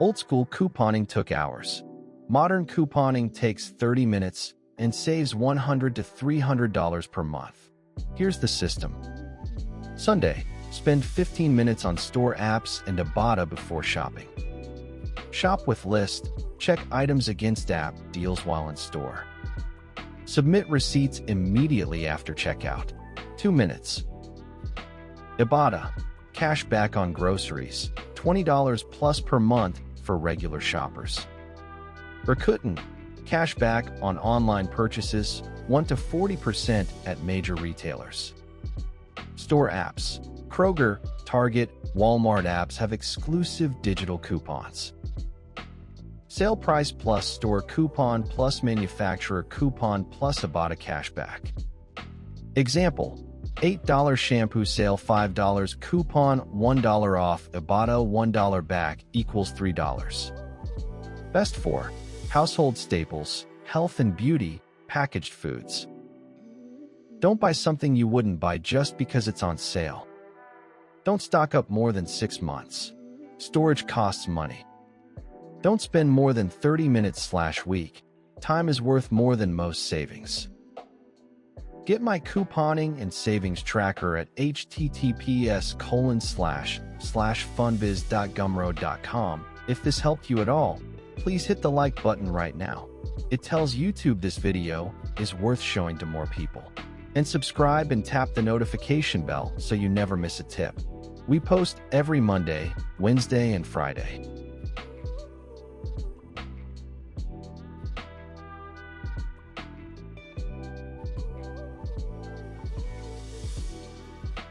Old school couponing took hours. Modern couponing takes 30 minutes and saves $100 to $300 per month. Here's the system. Sunday, spend 15 minutes on store apps and Ibotta before shopping. Shop with list, check items against app deals while in store. Submit receipts immediately after checkout. 2 minutes. Ibotta, cash back on groceries, $20 plus per month for regular shoppers. Rakuten, cash back on online purchases, 1 to 40% at major retailers. Store apps. Kroger, Target, Walmart apps have exclusive digital coupons. Sale price plus store coupon plus manufacturer coupon plus Ibotta cashback. Example, $8 shampoo sale, $5 coupon, $1 off, Ibotta $1 back equals $3. Best for household staples, health and beauty, packaged foods. Don't buy something you wouldn't buy just because it's on sale. Don't stock up more than 6 months. Storage costs money. Don't spend more than 30 minutes/week. Time is worth more than most savings. Get my couponing and savings tracker at https://funbiz.gumroad.com. If this helped you at all, please hit the like button right now. It tells YouTube this video is worth showing to more people. And subscribe and tap the notification bell so you never miss a tip. We post every Monday, Wednesday, and Friday.